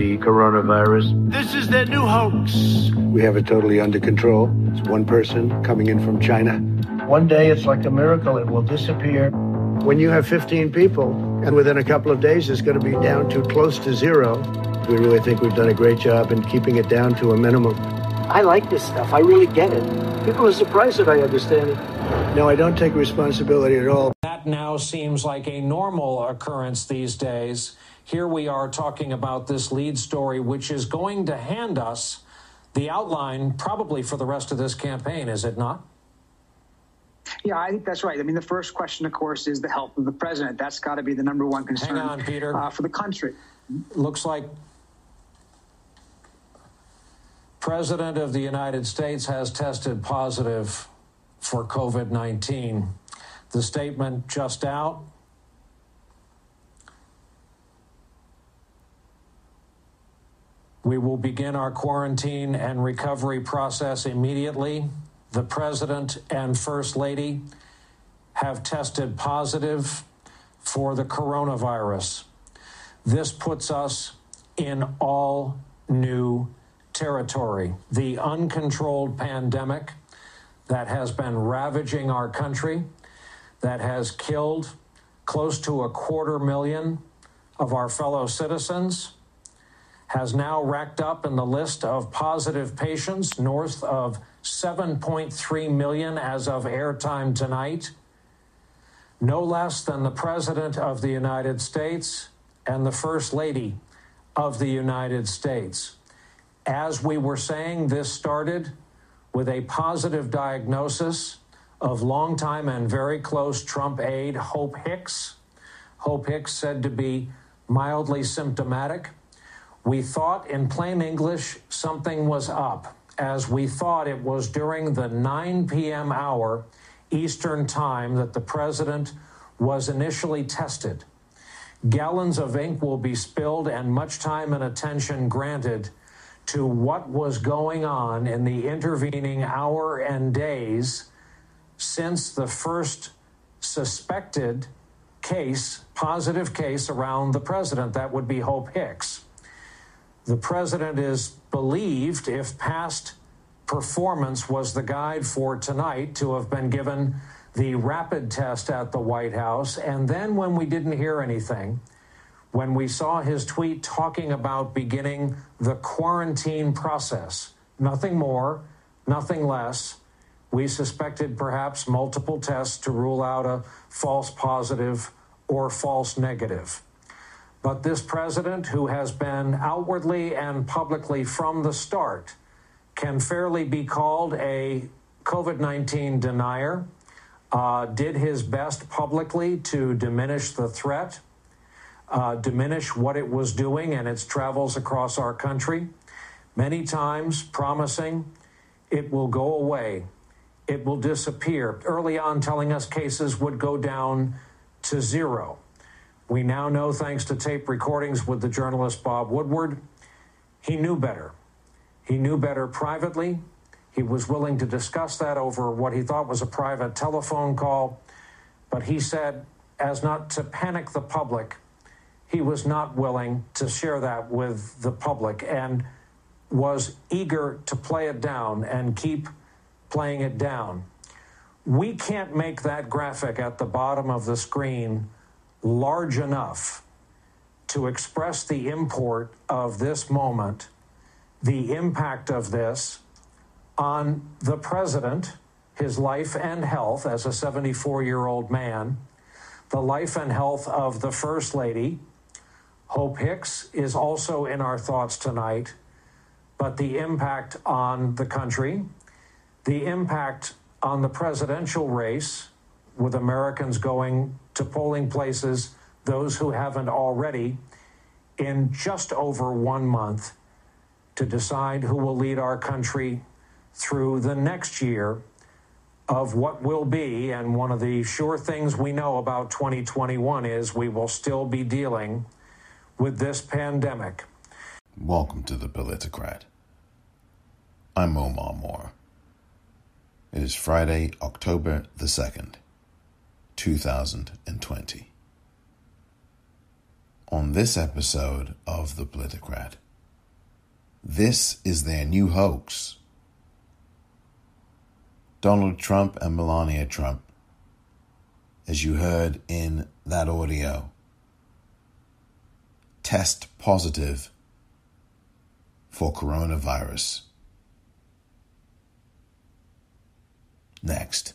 the coronavirus. This is their new hoax. We have it totally under control. It's one person coming in from China. One day it's like a miracle, it will disappear. When you have 15 people, and within a couple of days it's going to be down to close to zero, we really think we've done a great job in keeping it down to a minimum. I like this stuff. I really get it. People are surprised that I understand it. No, I don't take responsibility at all. That now seems like a normal occurrence these days. Here we are talking about this lead story, which is going to hand us the outline probably for the rest of this campaign, is it not? Yeah, I think that's right. I mean, the first question, of course, is the health of the president. That's got to be the number one concern. Hang on, Peter. For the country. Looks like President of the United States has tested positive for COVID-19. The statement just out. We will begin our quarantine and recovery process immediately. The President and First Lady have tested positive for the coronavirus. This puts us in all new territory. The uncontrolled pandemic that has been ravaging our country, that has killed close to 250,000 of our fellow citizens, has now racked up in the list of positive patients north of 7.3 million as of airtime tonight. No less than the President of the United States and the First Lady of the United States. As we were saying, this started with a positive diagnosis of longtime and very close Trump aide Hope Hicks. Hope Hicks said to be mildly symptomatic. We thought, in plain English, something was up, as we thought it was during the 9 p.m. hour Eastern time that the president was initially tested. Gallons of ink will be spilled and much time and attention granted to what was going on in the intervening hour and days since the first suspected case, positive case around the president. That would be Hope Hicks. The president is believed, if past performance was the guide for tonight, to have been given the rapid test at the White House. And then when we didn't hear anything, when we saw his tweet talking about beginning the quarantine process, nothing more, nothing less, we suspected perhaps multiple tests to rule out a false positive or false negative. But this president, who has been outwardly and publicly from the start, can fairly be called a COVID-19 denier, did his best publicly to diminish the threat, diminish what it was doing and its travels across our country, many times promising it will go away, it will disappear, early on telling us cases would go down to zero. We now know, thanks to tape recordings with the journalist Bob Woodward, he knew better. He knew better privately. He was willing to discuss that over what he thought was a private telephone call. But he said, as not to panic the public, he was not willing to share that with the public and was eager to play it down and keep playing it down. We can't make that graphic at the bottom of the screen large enough to express the import of this moment, the impact of this on the president, his life and health as a 74-year-old man, the life and health of the First Lady. Hope Hicks is also in our thoughts tonight, but the impact on the country, the impact on the presidential race, with Americans going to polling places, those who haven't already, in just over 1 month, to decide who will lead our country through the next year of what will be. And one of the sure things we know about 2021 is we will still be dealing with this pandemic. Welcome to the Politicrat. I'm Omar. It is Friday, October the 2nd, 2020. On this episode of the Politicrat, This is their new hoax. Donald Trump and Melania Trump, as you heard in that audio, test positive for coronavirus. Next.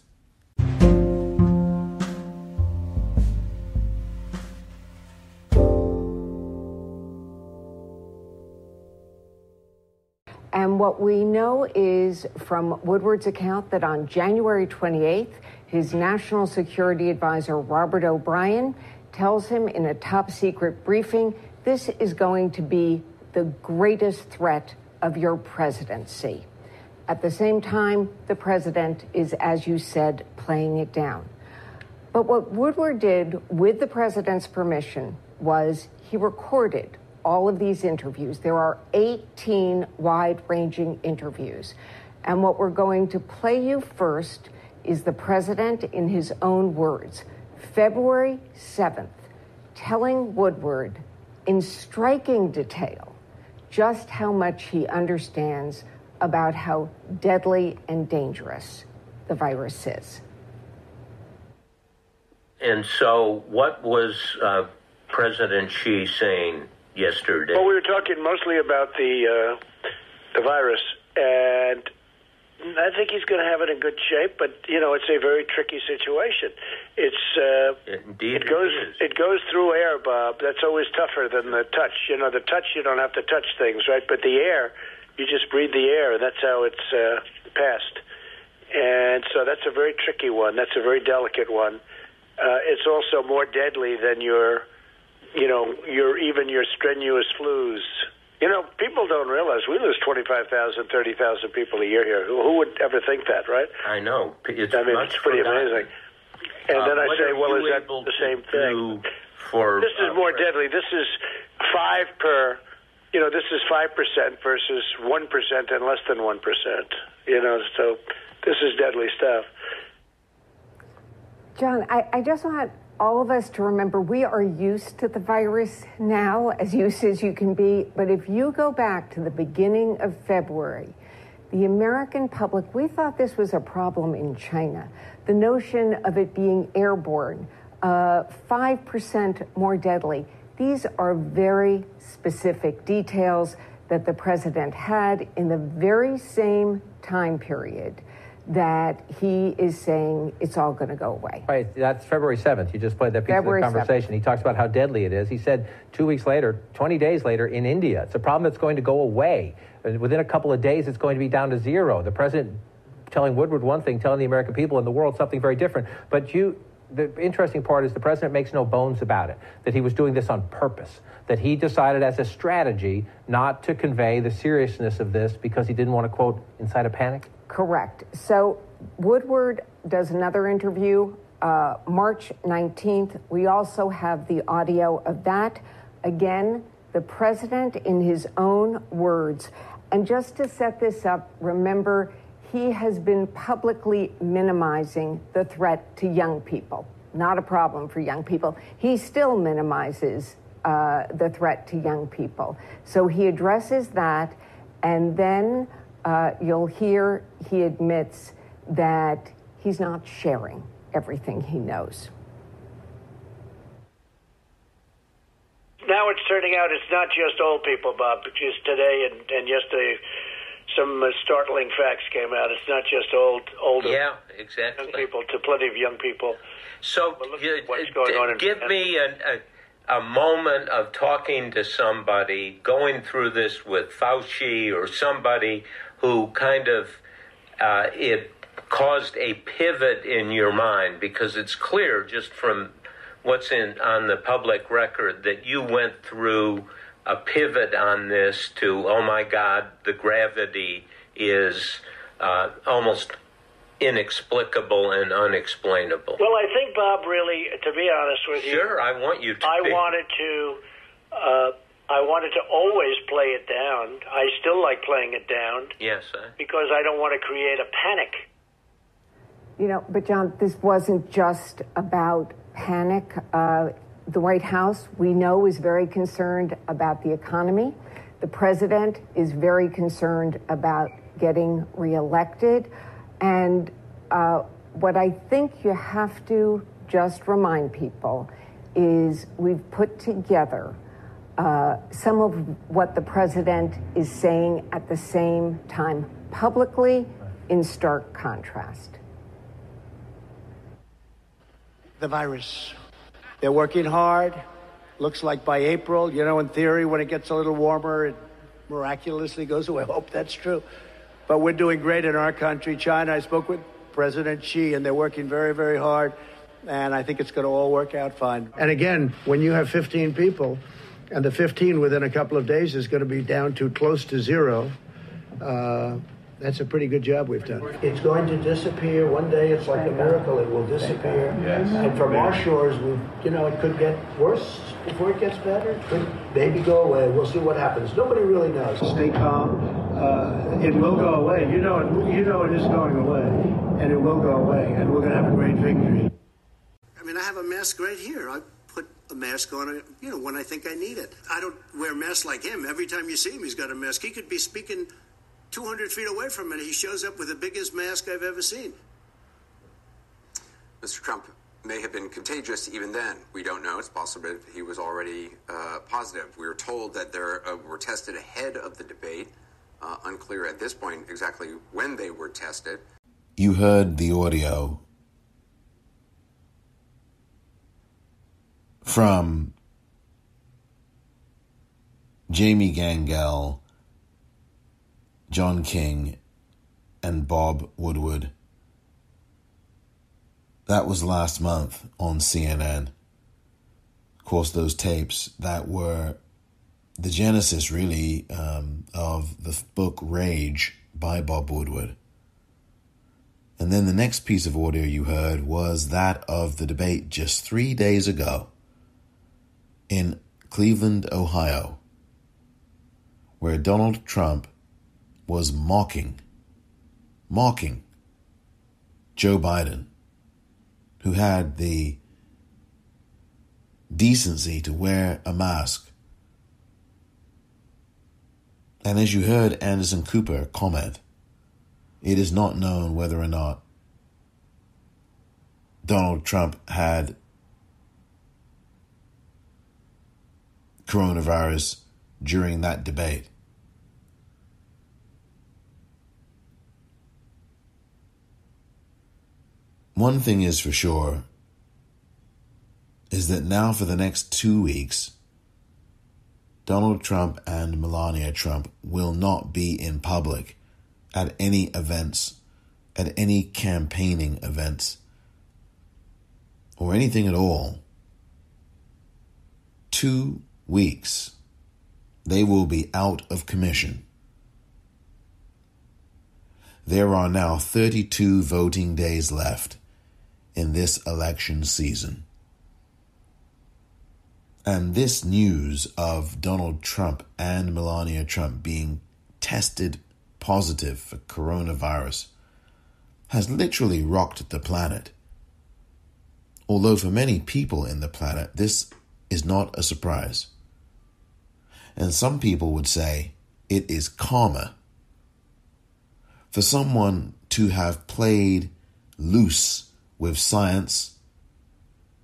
And what we know is from Woodward's account that on January 28th, his national security advisor, Robert O'Brien, tells him in a top secret briefing, this is going to be the greatest threat of your presidency. At the same time, the president is, as you said, playing it down. But what Woodward did with the president's permission was he recorded all of these interviews. There are 18 wide-ranging interviews. And what we're going to play you first is the president in his own words, February 7th, telling Woodward in striking detail just how much he understands about how deadly and dangerous the virus is. And so what was President Xi saying yesterday? Well, we were talking mostly about the virus, and I think he's going to have it in good shape. But it's a very tricky situation. Indeed, it goes through air, Bob. That's always tougher than the touch. The touch, you don't have to touch things, right? But the air, you just breathe the air, and that's how it's passed. And so that's a very tricky one. That's a very delicate one. It's also more deadly than your strenuous flus. People don't realize we lose 25,000, 30,000 people a year here. Who would ever think that, right? I know. It's pretty amazing. And then I say, well, is that the same thing? This is more deadly. This is 5 per. This is 5% versus 1% and less than 1%. So this is deadly stuff. John, I just want all of us to remember we are used to the virus now, as used as you can be. But if you go back to the beginning of February, the American public, we thought this was a problem in China. The notion of it being airborne, 5% more deadly. These are very specific details that the president had in the very same time period that he is saying it's all going to go away. Right, that's February 7th. You just played that piece of the conversation. 7th. He talks about how deadly it is. He said 2 weeks later, 20 days later in India, it's a problem that's going to go away. Within a couple of days, it's going to be down to zero. The president telling Woodward one thing, telling the American people and the world something very different. But the interesting part is the president makes no bones about it, that he was doing this on purpose, that he decided as a strategy not to convey the seriousness of this because he didn't want to, quote, incite a panic? Correct. So Woodward does another interview March 19th. We also have the audio of that. Again, the president in his own words. And just to set this up, remember, he has been publicly minimizing the threat to young people. Not a problem for young people. He still minimizes the threat to young people. So he addresses that, and then you'll hear he admits that he's not sharing everything he knows. Now it's turning out it's not just old people, Bob, because today and yesterday some startling facts came out. It's not just older exactly. young people, to plenty of young people. So what's going on give me a moment of talking to somebody, going through this with Fauci or somebody who kind of it caused a pivot in your mind, because it's clear just from what's on the public record that you went through a pivot on this to, oh my God, the gravity is almost inexplicable and unexplainable. Well, I think, Bob, really, to be honest with you, sure, I want you to. I wanted to always play it down. I still like playing it down. Yes, because I don't want to create a panic. But John, this wasn't just about panic. The White House, we know, is very concerned about the economy. The president is very concerned about getting reelected. And what I think you have to just remind people is we've put together some of what the president is saying at the same time publicly in stark contrast. The virus. They're working hard. Looks like by April, in theory, when it gets a little warmer, it miraculously goes away. I hope that's true. But we're doing great in our country. China, I spoke with President Xi, and they're working very, very hard. And I think it's going to all work out fine. And again, when you have 15 people, and the 15 within a couple of days is going to be down to close to zero, that's a pretty good job we've done. It's going to disappear. One day, it's like a miracle. It will disappear. Yes. And from our shores, it could get worse before it gets better. It could maybe go away. We'll see what happens. Nobody really knows. Stay calm. It will go away. You know it is going away. And it will go away. And we're going to have a great victory. I mean, I have a mask right here. I put a mask on, when I think I need it. I don't wear masks like him. Every time you see him, he's got a mask. He could be speaking 200 feet away from it. He shows up with the biggest mask I've ever seen. Mr. Trump may have been contagious even then. We don't know. It's possible that he was already positive. We were told that they were tested ahead of the debate. Unclear at this point exactly when they were tested. You heard the audio from Jamie Gangel, John King, and Bob Woodward. That was last month on CNN. Of course, those tapes that were the genesis, really, of the book Rage by Bob Woodward. And then the next piece of audio you heard was that of the debate just 3 days ago in Cleveland, Ohio, where Donald Trump was mocking Joe Biden, who had the decency to wear a mask. And as you heard Anderson Cooper comment, it is not known whether or not Donald Trump had coronavirus during that debate. One thing is for sure is that now for the next 2 weeks, Donald Trump and Melania Trump will not be in public at any events, at any campaigning events, or anything at all. 2 weeks, they will be out of commission. There are now 32 voting days left in this election season. And this news of Donald Trump and Melania Trump being tested positive for coronavirus has literally rocked the planet. Although for many people in the planet, this is not a surprise. And some people would say it is karma for someone to have played loose with science,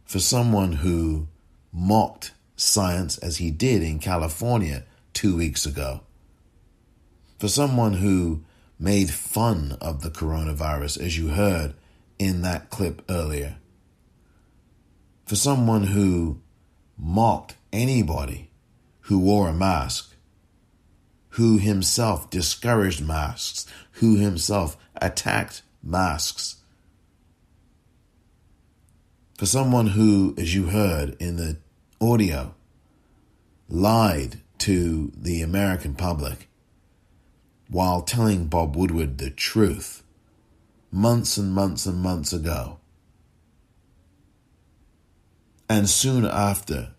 for someone who mocked science as he did in California 2 weeks ago, for someone who made fun of the coronavirus, as you heard in that clip earlier, for someone who mocked anybody who wore a mask, who himself discouraged masks, who himself attacked masks, for someone who, as you heard in the audio, lied to the American public while telling Bob Woodward the truth months and months and months ago. And soon after,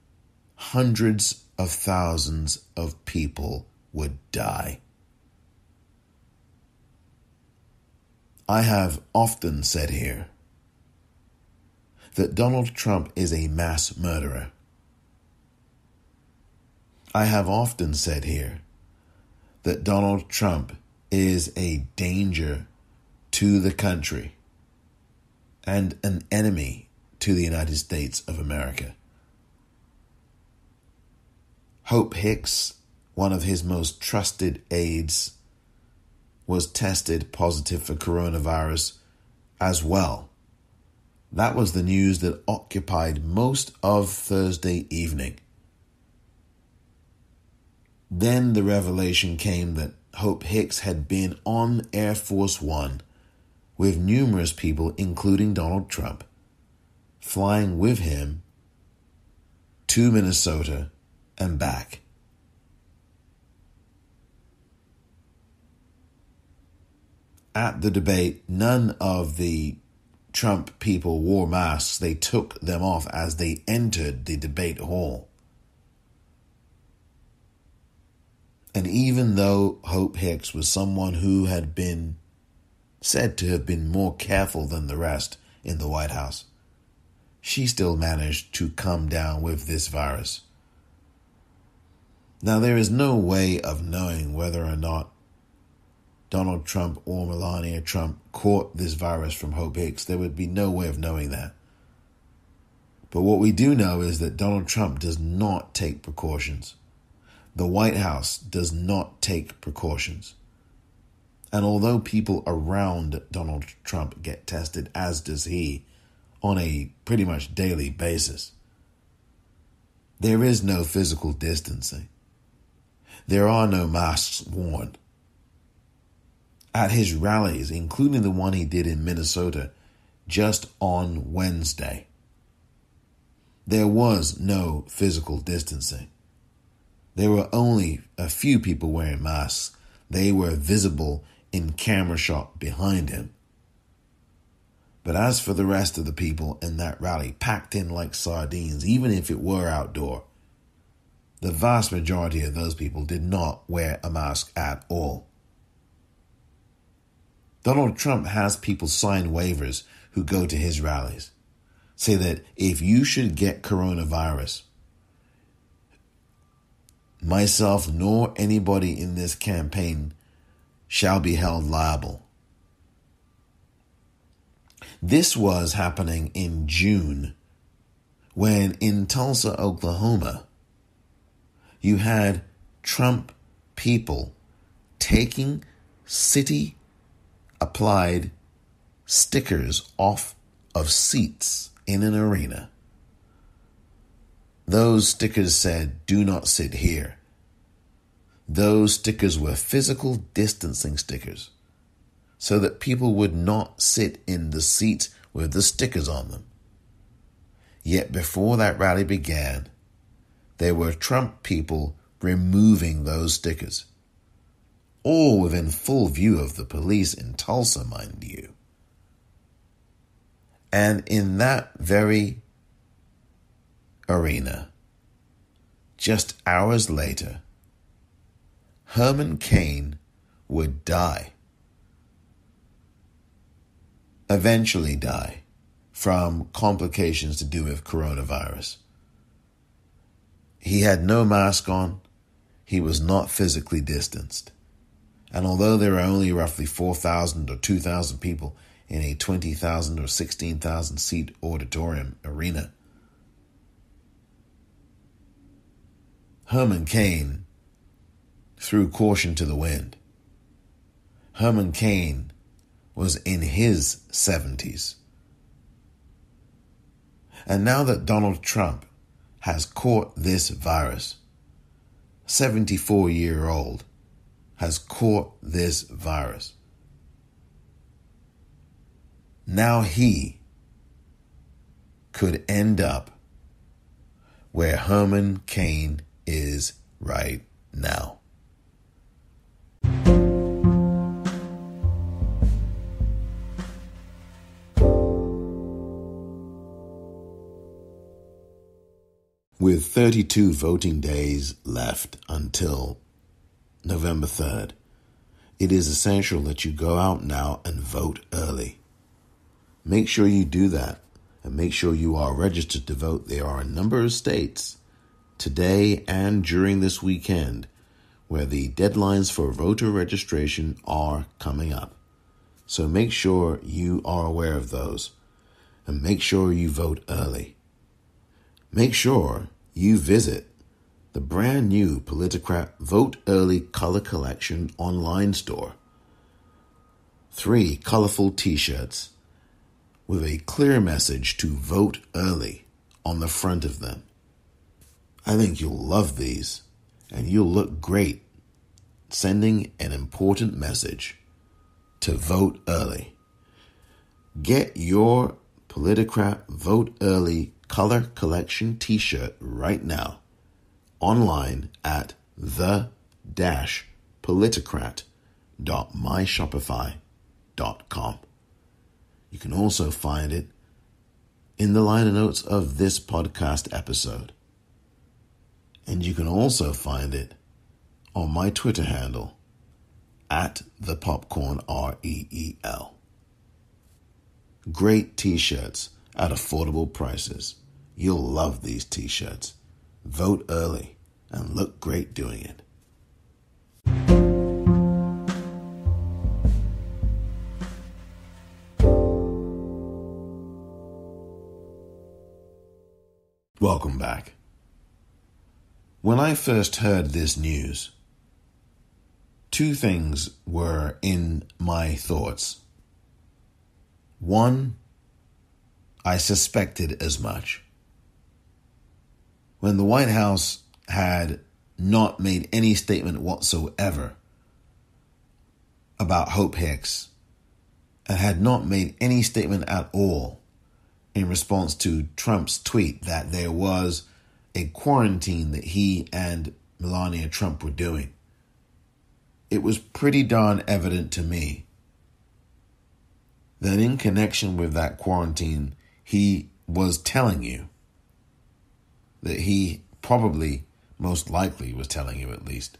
hundreds of thousands of people would die. I have often said here that Donald Trump is a mass murderer. I have often said here that Donald Trump is a danger to the country and an enemy to the United States of America. Hope Hicks, one of his most trusted aides, was tested positive for coronavirus as well. That was the news that occupied most of Thursday evening. Then the revelation came that Hope Hicks had been on Air Force One with numerous people, including Donald Trump, flying with him to Minnesota and back. At the debate, none of the Trump people wore masks. They took them off as they entered the debate hall. And even though Hope Hicks was someone who had been said to have been more careful than the rest in the White House, she still managed to come down with this virus. Now, there is no way of knowing whether or not Donald Trump or Melania Trump caught this virus from Hope Hicks. There would be no way of knowing that. But what we do know is that Donald Trump does not take precautions. The White House does not take precautions. And although people around Donald Trump get tested, as does he, on a pretty much daily basis, there is no physical distancing. There are no masks worn. At his rallies, including the one he did in Minnesota just on Wednesday, there was no physical distancing. There were only a few people wearing masks. They were visible in camera shot behind him. But as for the rest of the people in that rally, packed in like sardines, even if it were outdoor, the vast majority of those people did not wear a mask at all. Donald Trump has people sign waivers who go to his rallies, say that if you should get coronavirus, myself nor anybody in this campaign shall be held liable. This was happening in June, when in Tulsa, Oklahoma, you had Trump people taking city-applied stickers off of seats in an arena. Those stickers said, "Do not sit here." Those stickers were physical distancing stickers, so that people would not sit in the seats with the stickers on them. Yet before that rally began, there were Trump people removing those stickers, all within full view of the police in Tulsa, mind you. And in that very arena, just hours later, Herman Cain would die. Eventually die from complications to do with coronavirus. He had no mask on. He was not physically distanced. And although there are only roughly 4,000 or 2,000 people in a 20,000 or 16,000 seat auditorium arena, Herman Cain threw caution to the wind. Herman Cain was in his 70s. And now that Donald Trump has caught this virus, 74-year-old has caught this virus, now he could end up where Herman Cain is right now. With 32 voting days left until November 3rd, it is essential that you go out now and vote early. Make sure you do that, and make sure you are registered to vote. There are a number of states today and during this weekend where the deadlines for voter registration are coming up. So make sure you are aware of those, and make sure you vote early. Make sure you visit the brand new Politicrat Vote Early Color Collection online store. 3 colorful t-shirts with a clear message to vote early on the front of them. I think you'll love these, and you'll look great sending an important message to vote early. Get your Politicrat Vote Early Color Collection t-shirt right now online at the-politicrat.myshopify.com. You can also find it in the liner notes of this podcast episode. And you can also find it on my Twitter handle at @thepopcornreel. Great t-shirts at affordable prices. You'll love these t-shirts. Vote early and look great doing it. Welcome back. When I first heard this news, 2 things were in my thoughts. 1, I suspected as much. When the White House had not made any statement whatsoever about Hope Hicks and had not made any statement at all in response to Trump's tweet that there was a quarantine that he and Melania Trump were doing, it was pretty darn evident to me that in connection with that quarantine, he was telling you that he probably, most likely was telling you at least,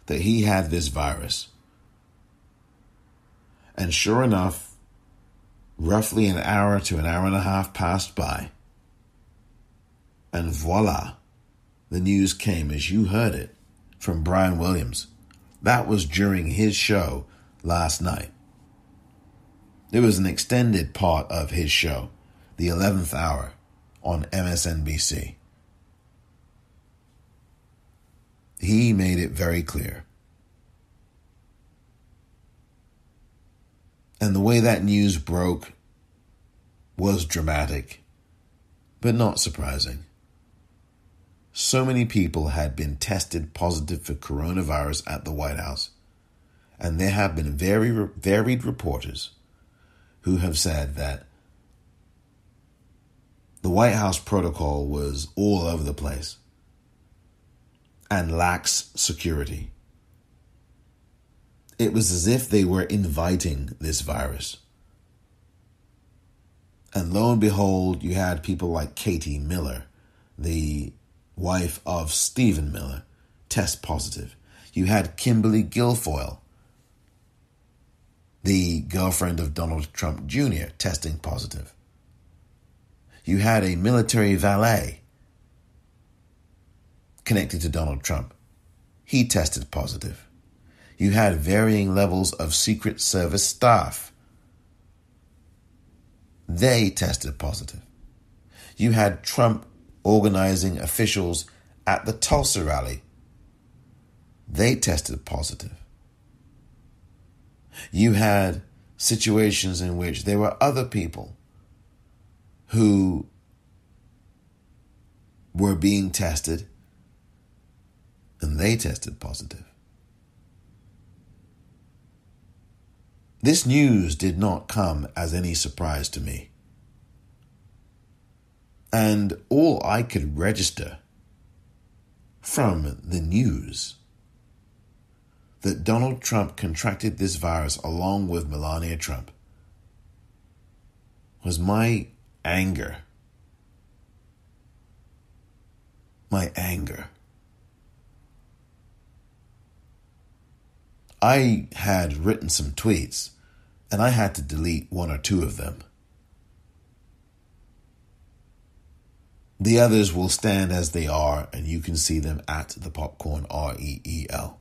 that he had this virus. And sure enough, roughly an hour to an hour and a half passed by, and voila, the news came as you heard it from Brian Williams. That was during his show last night. It was an extended part of his show, the 11th hour on MSNBC. He made it very clear. And the way that news broke was dramatic, but not surprising. So many people had been tested positive for coronavirus at the White House, and there have been very varied reporters who have said that the White House protocol was all over the place and lacks security. It was as if they were inviting this virus. And lo and behold, you had people like Katie Miller, the wife of Stephen Miller, test positive. You had Kimberly Guilfoyle, the girlfriend of Donald Trump Jr., testing positive. You had a military valet connected to Donald Trump. He tested positive. You had varying levels of Secret Service staff. They tested positive. You had Trump organizing officials at the Tulsa rally. They tested positive. You had situations in which there were other people who were being tested and they tested positive. This news did not come as any surprise to me. And all I could register from the news that Donald Trump contracted this virus along with Melania Trump was my anger. My anger. I had written some tweets and I had to delete 1 or 2 of them. The others will stand as they are, and you can see them at the Popcorn REEL.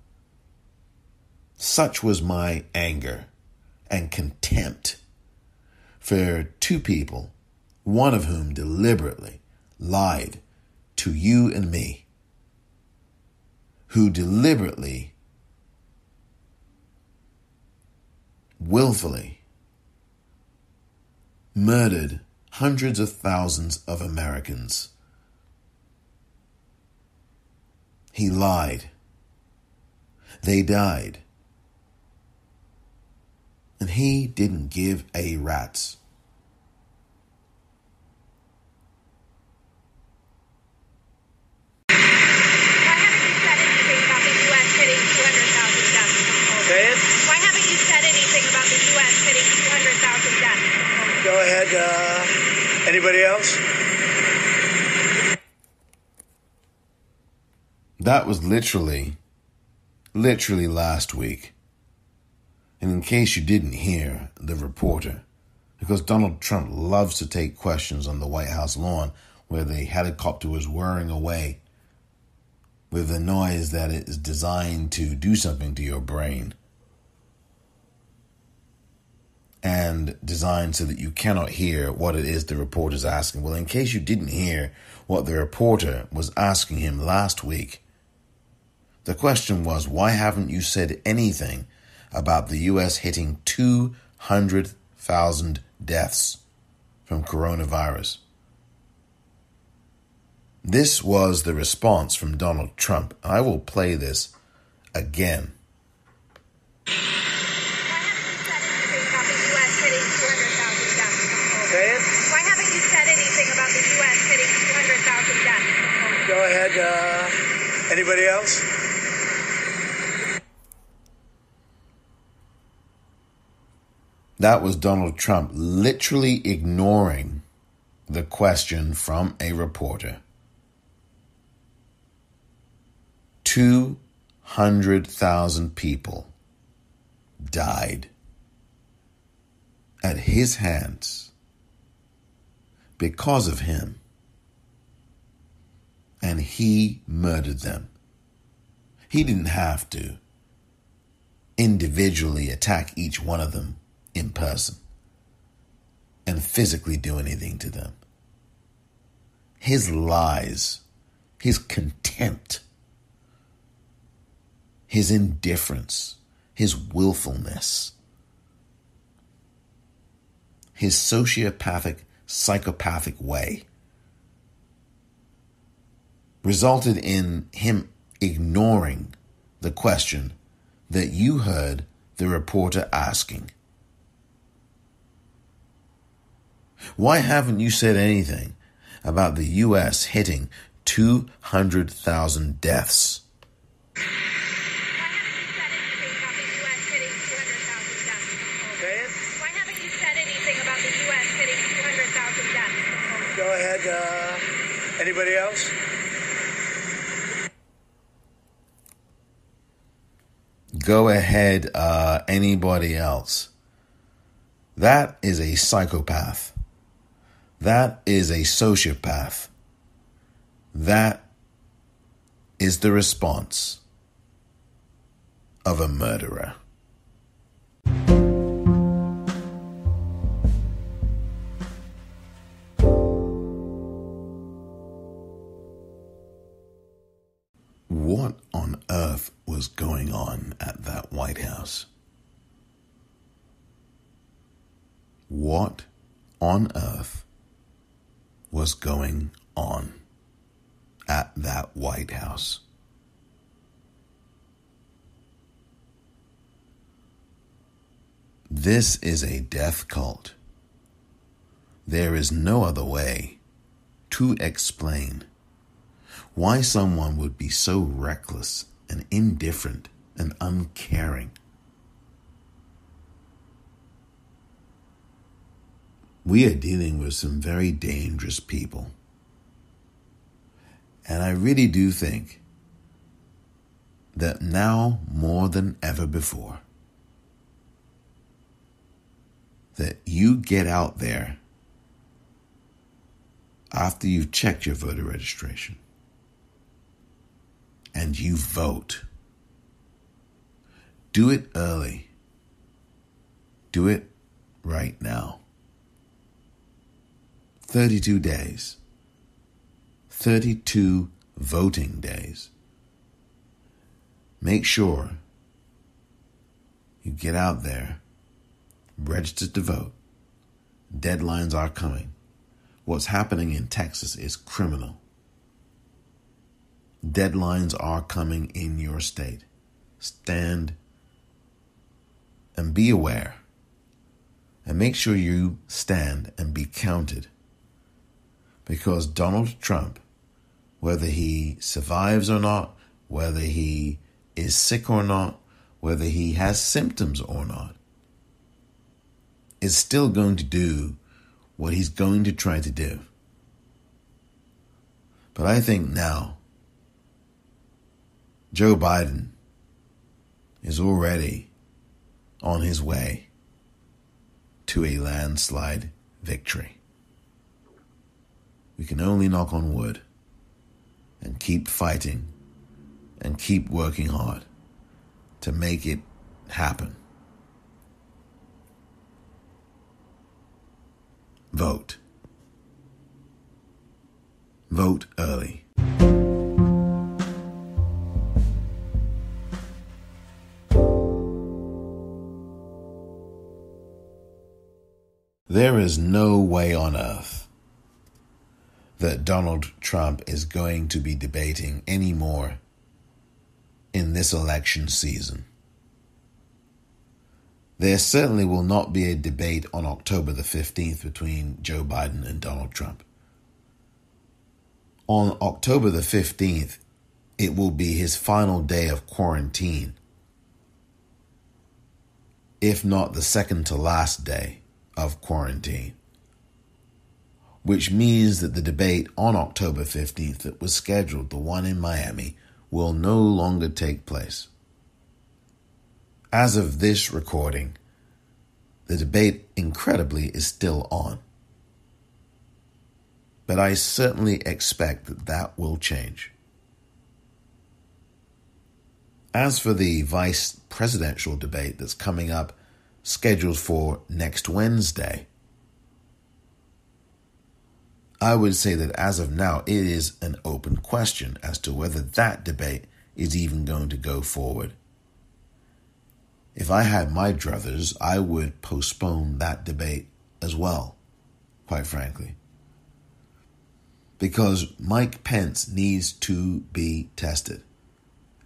Such was my anger and contempt for two people, one of whom deliberately lied to you and me, who deliberately, willfully murdered hundreds of thousands of Americans. He lied. They died. And he didn't give a rat's. Why haven't you said anything about the U.S. hitting 200,000 deaths? Say it? Why haven't you said anything about the U.S. hitting 200,000 deaths? Go ahead. Anybody else? That was literally last week. And in case you didn't hear the reporter, because Donald Trump loves to take questions on the White House lawn where the helicopter was whirring away with a noise that is designed to do something to your brain and designed so that you cannot hear what it is the reporter's asking. Well, in case you didn't hear what the reporter was asking him last week, the question was, why haven't you said anything about the U.S. hitting 200,000 deaths from coronavirus? This was the response from Donald Trump. I will play this again. Why haven't you said anything about the U.S. hitting 200,000 deaths? Say it? Why haven't you said anything about the U.S. hitting 200,000 deaths? Go ahead. Anybody else? That was Donald Trump literally ignoring the question from a reporter. 200,000 people died at his hands because of him, and he murdered them. He didn't have to individually attack each one of them in person and physically do anything to them. His lies, his contempt, his indifference, his willfulness, his sociopathic, psychopathic way resulted in him ignoring the question that you heard the reporter asking. Why haven't you said anything about the U.S. hitting 200,000 deaths? Why haven't you said anything about the U.S. hitting 200,000 deaths? Say it? Why haven't you said anything about the U.S. hitting 200,000 deaths? Go ahead. Anybody else? Go ahead, anybody else. That is a psychopath. That is a sociopath. That is the response of a murderer. What on earth was going on at that White House? What on earth was going on at that White House? This is a death cult. There is no other way to explain why someone would be so reckless and indifferent and uncaring. We are dealing with some very dangerous people. And I really do think that now more than ever before, that you get out there after you've checked your voter registration and you vote. Do it early. Do it right now. 32 days. 32 voting days. Make sure you get out there, register to vote. Deadlines are coming. What's happening in Texas is criminal. Deadlines are coming in your state. Stand and be aware. And make sure you stand and be counted. Because Donald Trump, whether he survives or not, whether he is sick or not, whether he has symptoms or not, is still going to do what he's going to try to do. But I think now Joe Biden is already on his way to a landslide victory. We can only knock on wood and keep fighting and keep working hard to make it happen. Vote. Vote early. There is no way on earth that Donald Trump is going to be debating anymore in this election season. There certainly will not be a debate on October the 15th between Joe Biden and Donald Trump. On October the 15th, it will be his final day of quarantine, if not the second to last day of quarantine, which means that the debate on October 15th that was scheduled, the one in Miami, will no longer take place. As of this recording, the debate, incredibly, is still on. But I certainly expect that that will change. As for the vice presidential debate that's coming up, scheduled for next Wednesday, I would say that as of now, it is an open question as to whether that debate is even going to go forward. If I had my druthers, I would postpone that debate as well, quite frankly. Because Mike Pence needs to be tested.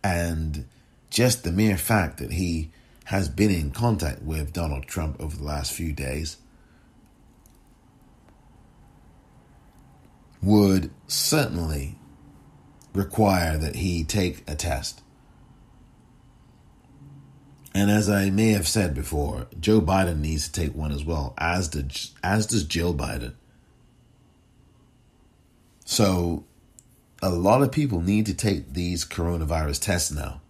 And just the mere fact that he has been in contact with Donald Trump over the last few days would certainly require that he take a test. And as I may have said before, Joe Biden needs to take one as well, as does Jill Biden. So a lot of people need to take these coronavirus tests now.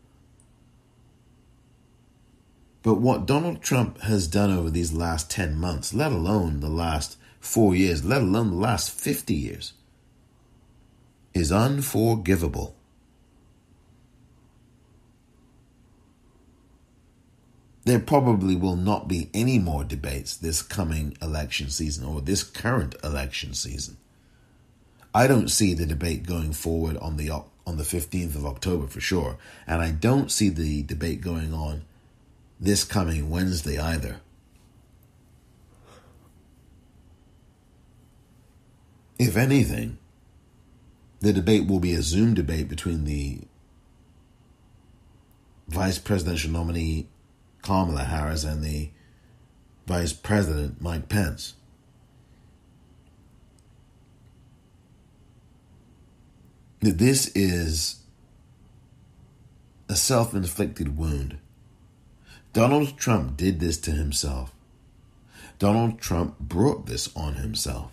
But what Donald Trump has done over these last 10 months, let alone the last 4 years, let alone the last 50 years, is unforgivable. There probably will not be any more debates this coming election season or this current election season. I don't see the debate going forward on the 15th of October for sure. And I don't see the debate going on this coming Wednesday either. If anything, the debate will be a Zoom debate between the vice presidential nominee Kamala Harris and the Vice President Mike Pence. This is a self-inflicted wound. Donald Trump did this to himself. Donald Trump brought this on himself.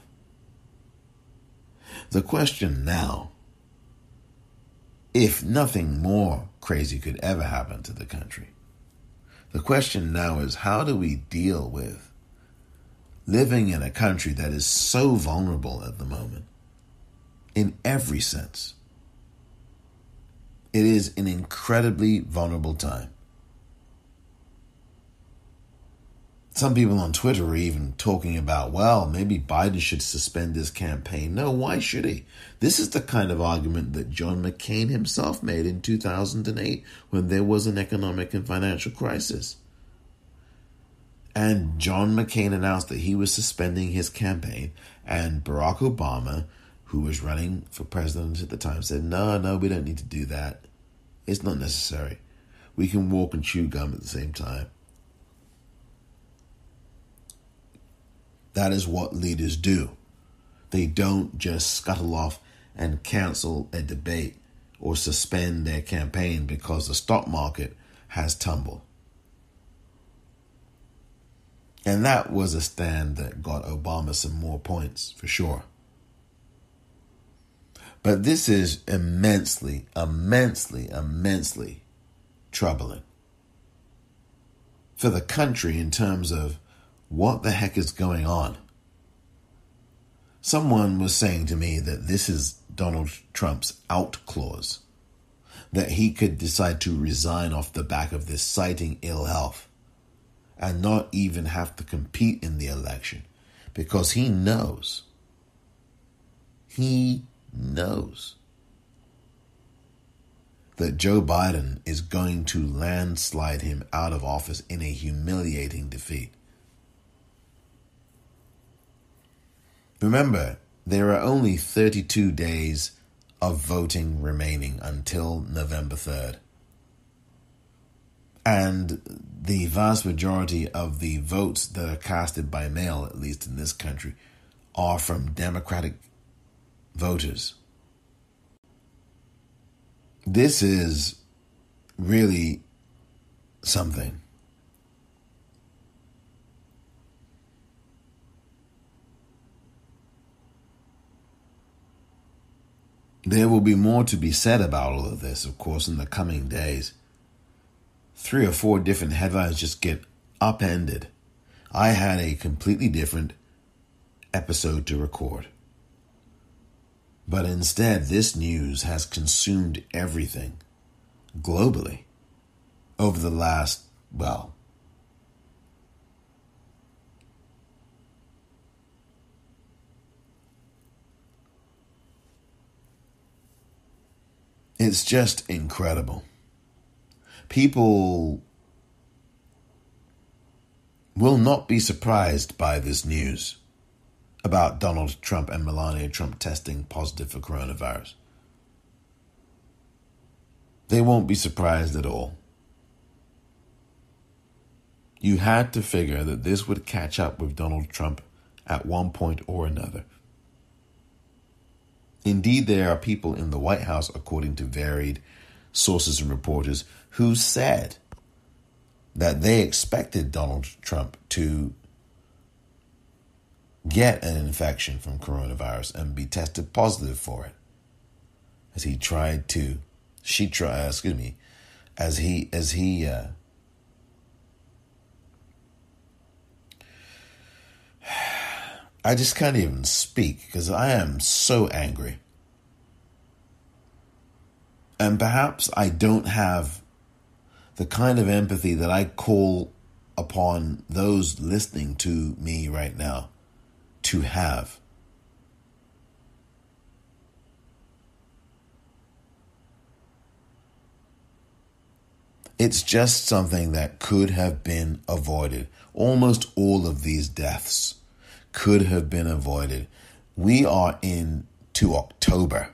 The question now, if nothing more crazy could ever happen to the country, the question now is, how do we deal with living in a country that is so vulnerable at the moment in every sense? It is an incredibly vulnerable time. Some people on Twitter are even talking about, well, maybe Biden should suspend his campaign. No, why should he? This is the kind of argument that John McCain himself made in 2008 when there was an economic and financial crisis. And John McCain announced that he was suspending his campaign, and Barack Obama, who was running for president at the time, said, no, we don't need to do that. It's not necessary. We can walk and chew gum at the same time. That is what leaders do. They don't just scuttle off and cancel a debate or suspend their campaign because the stock market has tumbled. And that was a stand that got Obama some more points, for sure. But this is immensely, immensely, immensely troubling for the country in terms of what the heck is going on. Someone was saying to me that this is Donald Trump's out clause, that he could decide to resign off the back of this, citing ill health, and not even have to compete in the election because he knows that Joe Biden is going to landslide him out of office in a humiliating defeat. Remember, there are only 32 days of voting remaining until November 3rd. And the vast majority of the votes that are casted by mail, at least in this country, are from Democratic voters. This is really something. There will be more to be said about all of this, of course, in the coming days. 3 or 4 different headlines just get upended. I had a completely different episode to record. But instead, this news has consumed everything globally over the last, it's just incredible. People will not be surprised by this news about Donald Trump and Melania Trump testing positive for coronavirus. They won't be surprised at all. You had to figure that this would catch up with Donald Trump at one point or another. Indeed, there are people in the White House, according to varied sources and reporters, who said that they expected Donald Trump to get an infection from coronavirus and be tested positive for it, as he tried to, I just can't even speak because I am so angry. And perhaps I don't have the kind of empathy that I call upon those listening to me right now to have. It's just something that could have been avoided. Almost all of these deaths could have been avoided. We are into October,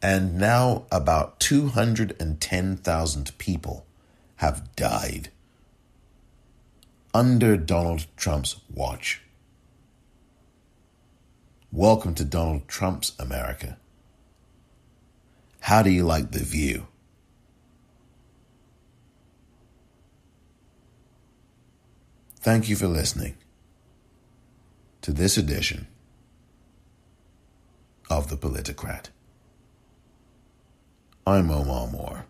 and now about 210,000 people have died under Donald Trump's watch. Welcome to Donald Trump's America. How do you like the view? Thank you for listening to this edition of The Politicrat. I'm Omar.